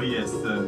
yes, sir.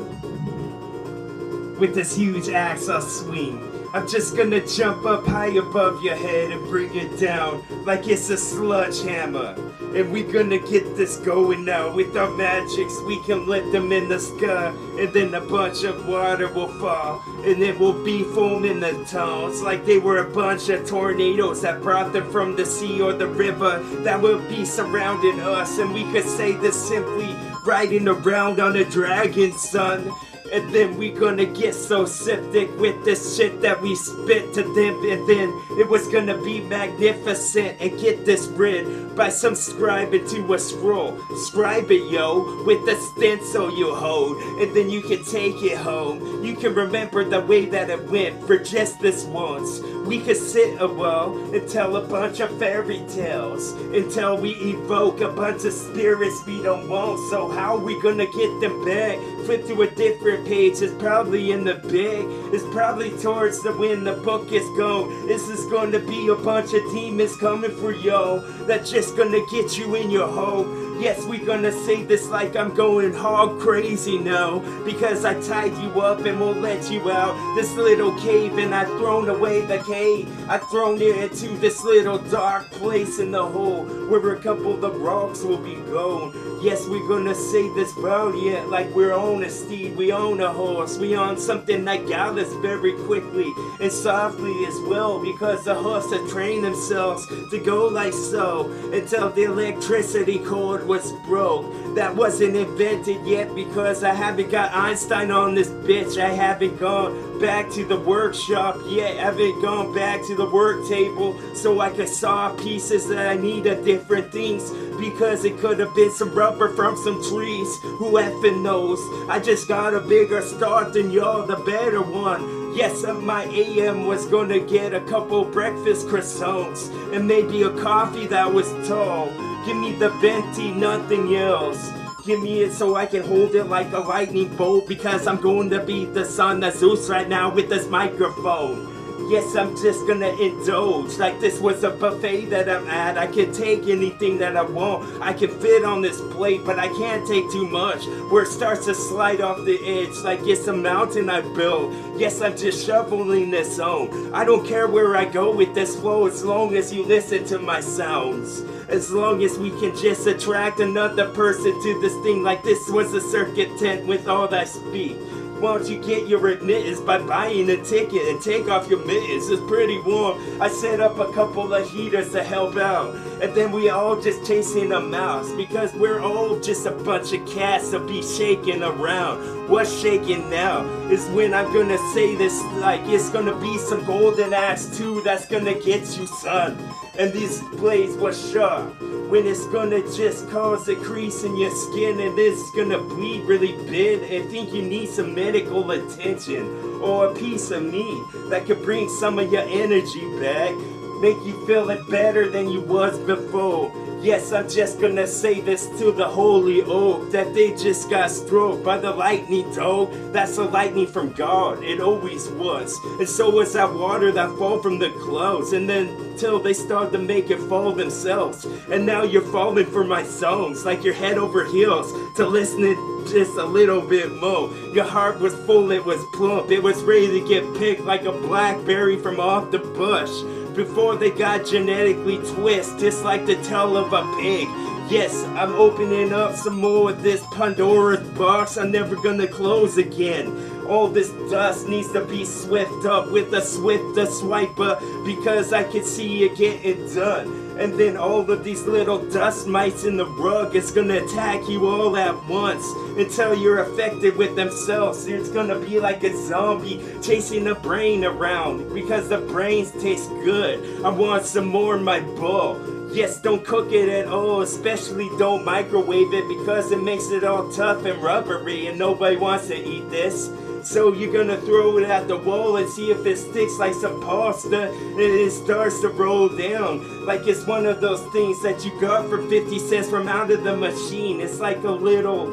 With this huge axe I'll swing. I'm just gonna jump up high above your head and bring it down like it's a sledgehammer. And we gonna get this going now. With our magics we can let them in the sky, and then a bunch of water will fall, and it will be foaming the tunnels like they were a bunch of tornadoes that brought them from the sea or the river that will be surrounding us. And we could say this simply: riding around on a dragon, son. And then we gonna get so septic with this shit that we spit to them, and then it was gonna be magnificent. And get this read by some scribing to a scroll. Scribe it, yo, with the stencil you hold, and then you can take it home. You can remember the way that it went for just this once. We could sit a while and tell a bunch of fairy tales until we evoke a bunch of spirits we don't want. So how are we gonna get them back? Flip to a different page. It's probably in the bag. It's probably towards the when the book is gone. This is gonna be a bunch of demons coming for yo. That's just gonna get you in your hole. Yes, we gonna say this like I'm going hog crazy now, because I tied you up and won't let you out this little cave, and I've thrown away the cave. I've thrown it into this little dark place in the hole where a couple of the rocks will be gone. Yes, we're gonna say this valiant like we're on a steed, we own a horse, we on something that got us very quickly and softly as well, because the horse had trained themselves to go like so until the electricity cord was broke. That wasn't invented yet because I haven't got Einstein on this bitch. I haven't gone back to the workshop yet. I haven't gone back to the work table so I could saw pieces that I need of different things, because it could have been some rubber from some trees. Who effing knows? I just got a bigger start than y'all, the better one. Yes, my AM was gonna get a couple breakfast croissants and maybe a coffee that was tall. Give me the venti, nothing else. Give me it so I can hold it like a lightning bolt, because I'm going to be the son of Zeus right now with this microphone. Yes, I'm just gonna indulge like this was a buffet that I'm at. I can take anything that I want. I can fit on this plate, but I can't take too much, where it starts to slide off the edge like it's a mountain I built. Yes, I'm just shoveling this on. I don't care where I go with this flow as long as you listen to my sounds. As long as we can just attract another person to this thing like this was a circuit tent with all that speed. Why don't you get your admittance by buying a ticket and take off your mittens? It's pretty warm. I set up a couple of heaters to help out, and then we all just chasing a mouse, because we're all just a bunch of cats to be shaking around. What's shaking now is when I'm gonna say this like it's gonna be some golden GAxe2 that's gonna get you, son. And these blades were sharp when it's gonna just cause a crease in your skin, and it's gonna bleed really big and think you need some medical attention or a piece of meat that could bring some of your energy back, make you feeling better than you was before. Yes, I'm just gonna say this to the holy oak that they just got struck by the lightning, dog. That's the lightning from God, it always was. And so was that water that fall from the clouds, and then till they start to make it fall themselves. And now you're falling for my songs like you're head over heels to listening just a little bit more. Your heart was full, it was plump, it was ready to get picked like a blackberry from off the bush before they got genetically twisted, just like the tail of a pig. Yes, I'm opening up some more of this Pandora's box I'm never gonna close again. All this dust needs to be swept up with a swifter swiper, because I can see it getting done. And then all of these little dust mites in the rug is gonna attack you all at once until you're affected with themselves. It's gonna be like a zombie chasing the brain around, because the brains taste good. I want some more in my bowl. Yes, don't cook it at all, especially don't microwave it, because it makes it all tough and rubbery and nobody wants to eat this. So you're gonna throw it at the wall and see if it sticks like some pasta, and it starts to roll down like it's one of those things that you got for 50 cents from out of the machine. It's like a little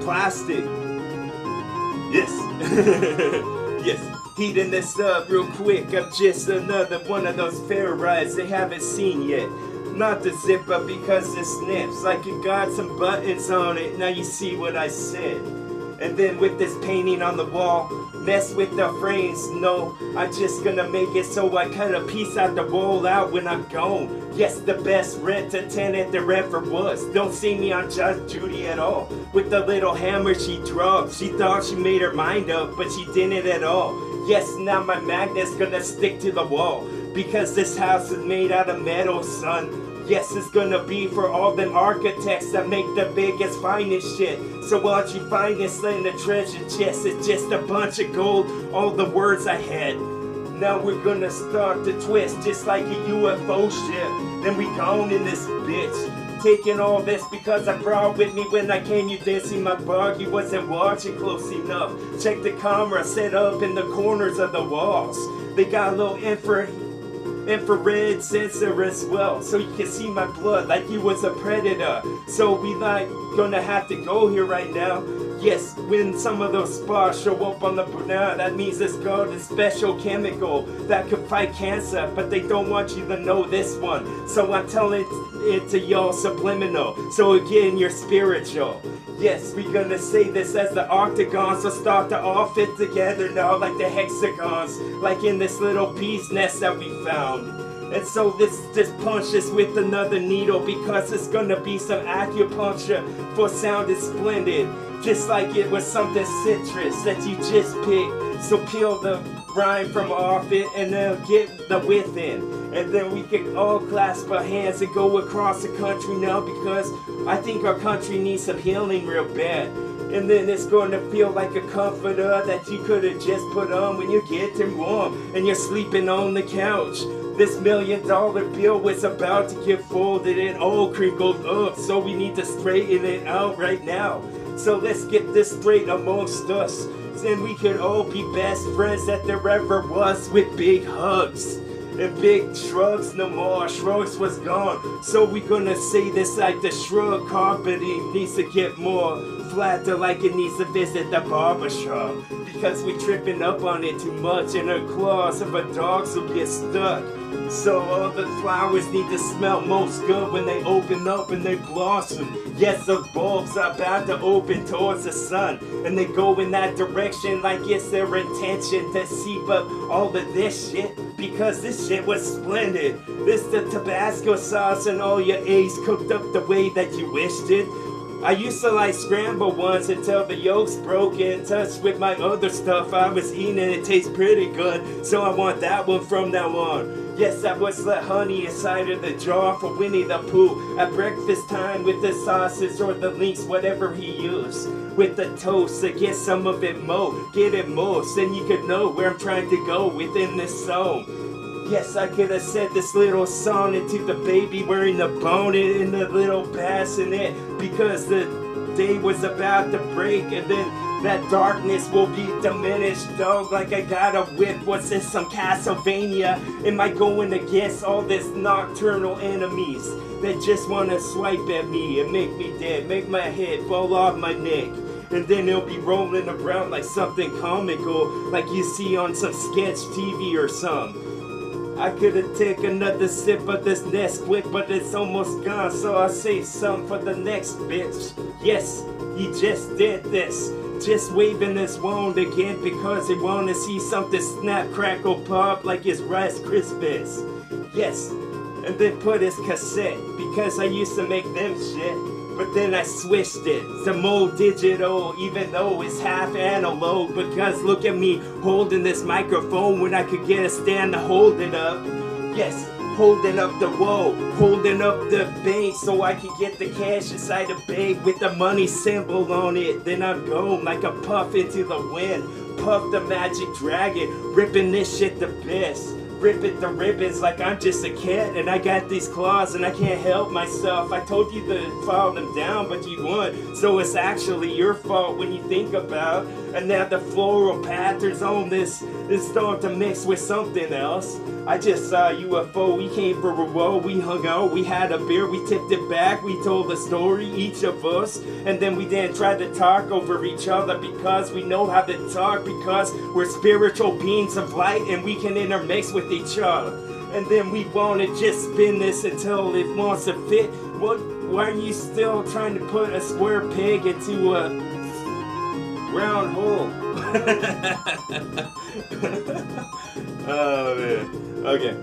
plastic. Yes. Yes. Heating this up real quick. I'm just another one of those fair rides they haven't seen yet. not the zipper because it snips like it got some buttons on it. Now you see what I said. And then with this painting on the wall, mess with the frames, no, I'm just gonna make it so I cut a piece out the wall out when I'm gone. Yes, the best rent-a-tenant there ever was. Don't see me on Judge Judy at all. With the little hammer she dropped, she thought she made her mind up, but she didn't at all. Yes, now my magnet's gonna stick to the wall, because this house is made out of metal, son. Yes, it's gonna be for all them architects that make the biggest, finest shit. So once you find this in the treasure chest, it's just a bunch of gold, all the words I had. Now we're gonna start to twist just like a UFO ship. Then we gone in this bitch. Taking all this because I brought with me when I came, you didn't see my bug, you wasn't watching close enough. Check the camera set up in the corners of the walls. They got a little infrared sensor as well, so you can see my blood like you was a predator. So we not gonna have to go here right now. Yes, when some of those spots show up on the banana, that means it's got a special chemical that could fight cancer, but they don't want you to know this one. So I'm telling it to y'all subliminal, so again you're spiritual. Yes, we gonna say this as the octagon, so start to all fit together now like the hexagons, like in this little bee's nest that we found. And so let's just punch this with another needle, because it's gonna be some acupuncture for sounding splendid. Just like it was something citrus that you just picked. So peel the rind from off it and then get the width in. And then we can all clasp our hands and go across the country now, because I think our country needs some healing real bad. And then it's going to feel like a comforter that you could have just put on when you're getting warm and you're sleeping on the couch. This $1 million bill was about to get folded and all crinkled up, so we need to straighten it out right now. So let's get this straight amongst us, and we could all be best friends that there ever was, with big hugs and big shrugs. No more shrugs was gone, so we gonna say this like the shrug carpeting needs to get more flatter, like it needs to visit the barber shop, because we tripping up on it too much and our claws of our dogs will get stuck. So all the flowers need to smell most good when they open up and they blossom. Yes, those bulbs are about to open towards the sun, and they go in that direction like it's their intention to seep up all of this shit, because this shit was splendid. This the Tabasco sauce and all your eggs cooked up the way that you wished it. I used to like scrambled ones until the yolks broke and touched with my other stuff I was eating, and it tastes pretty good, so I want that one from now on. Yes, that was the honey inside of the jar for Winnie the Pooh at breakfast time with the sauces or the links, whatever he used. With the toast to get some of it mo, get it most, and you could know where I'm trying to go within this song. Yes, I could have said this little song into the baby wearing the bonnet and the little bassinet, because the day was about to break, and then that darkness will be diminished, dog, like I got a whip. What's this, some Castlevania? Am I going against all this nocturnal enemies that just want to swipe at me and make me dead, make my head fall off my neck? And then it'll be rolling around like something comical, like you see on some sketch TV or something. I could have taken another sip of this Nesquik, but it's almost gone, so I'll save some for the next bitch. Yes, he just did this. Just waving this wand again because he wanna see something snap, crackle, pop like it's Rice Krispies. Yes, and then put his cassette, because I used to make them shit. But then I switched it to more digital, even though it's half analog, because look at me holding this microphone when I could get a stand to hold it up. Yes, holding up the wall, holding up the bank so I can get the cash inside the bag with the money symbol on it. Then I'm going like a puff into the wind, Puff the Magic Dragon, ripping this shit the best. Ripping the ribbons like I'm just a cat and I got these claws and I can't help myself. I told you to file them down, but you won, so it's actually your fault when you think about. And now the floral patterns on this is starting to mix with something else. I just saw a UFO, we came for a roll, we hung out, we had a beer, we tipped it back, we told a story, each of us, and then we didn't try to talk over each other because we know how to talk, because we're spiritual beings of light and we can intermix with each other. and then we wanna just spin this until it wants to fit. Why are you still trying to put a square peg into a round hole? Oh man. Okay.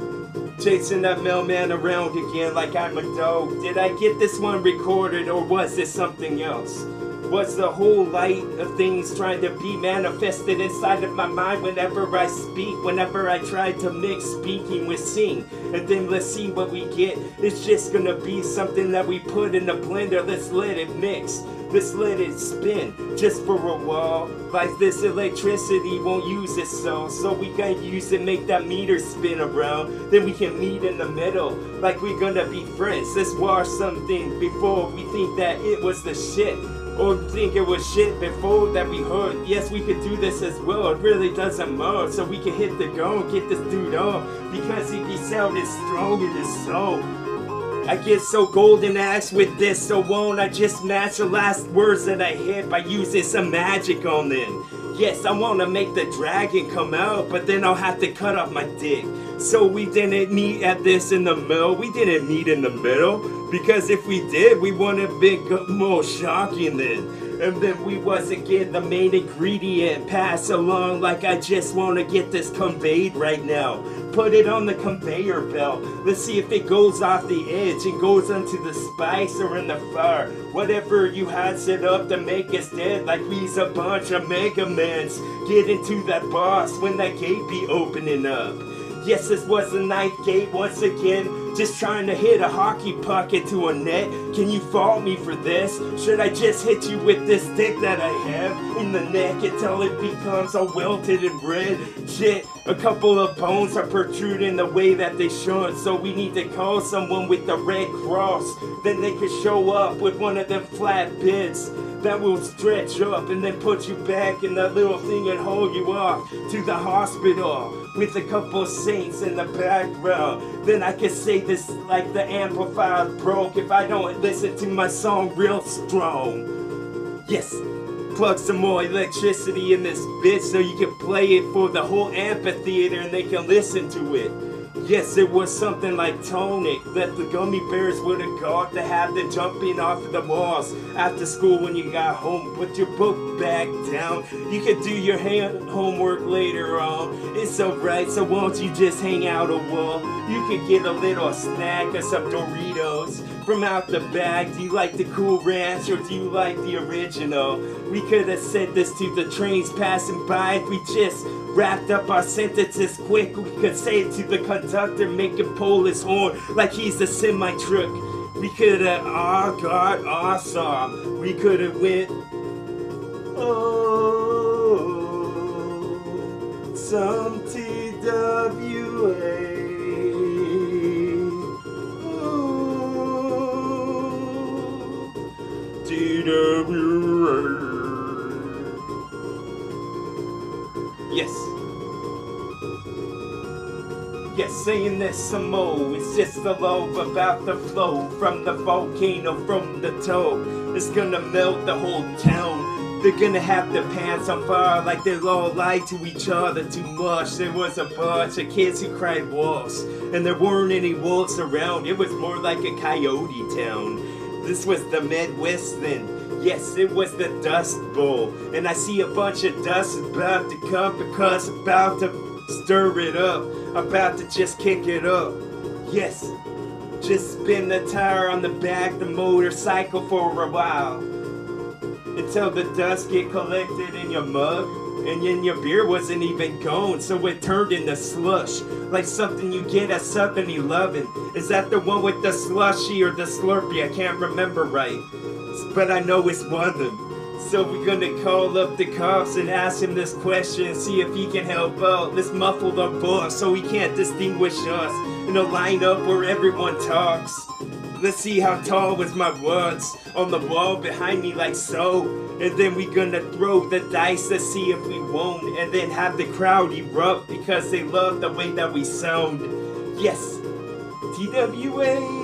Chasing that mailman around again like I'm a dog. Did I get this one recorded or was this something else? Was the whole light of things trying to be manifested inside of my mind whenever I speak, whenever I try to mix speaking with sing? And then let's see what we get. It's just gonna be something that we put in the blender. Let's let it mix. Let's let it spin just for a while. Like this electricity won't use it so we can use it, make that meter spin around. Then we can meet in the middle like we're gonna be friends. Let's watch something before we think that it was the shit. Or think it was shit before that we heard. Yes, we could do this as well. It really doesn't matter. So we can hit the go and get this dude on. Because he be sounding strong in his soul. I get so golden axe with this, so won't I just match the last words that I hit by using some magic on them? Yes, I wanna make the dragon come out, but then I'll have to cut off my dick. So we didn't meet at this in the middle. We didn't meet in the middle. Because if we did, we would have been more shocking then. And then we wasn't getting the main ingredient passed along like I just want to get this conveyed right now. Put it on the conveyor belt. Let's see if it goes off the edge and goes into the spice or in the fire. Whatever you had set up to make us dead like we's a bunch of Mega Mans. Get into that boss when that gate be opening up. Yes, this was the ninth gate once again. Just trying to hit a hockey puck into a net. Can you fault me for this? Should I just hit you with this stick that I have in the neck until it becomes all welted and red? Shit, a couple of bones are protruding the way that they should. So we need to call someone with the Red Cross. Then they could show up with one of them flat bits that will stretch up and then put you back in that little thing and hold you off to the hospital with a couple saints in the background. Then I can say this like the amplifier broke if I don't listen to my song real strong. Yes, plug some more electricity in this bitch so you can play it for the whole amphitheater and they can listen to it. Yes, it was something like tonic that the gummy bears would have got to have them jumping off of the walls after school when you got home. Put your book bag down. You could do your homework later on. It's alright, so won't you just hang out a while? You could get a little snack or some Doritos from out the bag. Do you like the Cool Ranch or do you like the original? We could have said this to the trains passing by if we just wrapped up our sentences quick. We could say it to the conductor, make him pull his horn like he's a semi-truck. We could have, oh God, awesome. We could have went, oh, some TWA. Oh, TWA. Yes. Yes, saying this some more. It's just the love about the flow from the volcano from the toe. It's gonna melt the whole town. They're gonna have their pants on fire like they all lied to each other too much. There was a bunch of kids who cried wolves, and there weren't any wolves around. It was more like a coyote town. This was the Midwest then. Yes, it was the Dust Bowl, and I see a bunch of dust about to come because about to stir it up, about to just kick it up. Yes, just spin the tire on the back of the motorcycle for a while until the dust get collected in your mug, and then your beer wasn't even gone, so it turned into slush, like something you get at 7-Eleven. Is that the one with the slushy or the Slurpee? I can't remember right. But I know it's one of them. So we're gonna call up the cops and ask him this question, see if he can help out. Let's muffle the boss so he can't distinguish us in a lineup where everyone talks. Let's see how tall was my words on the wall behind me like so. And then we're gonna throw the dice to see if we won't. And then have the crowd erupt because they love the way that we sound. Yes, TWA.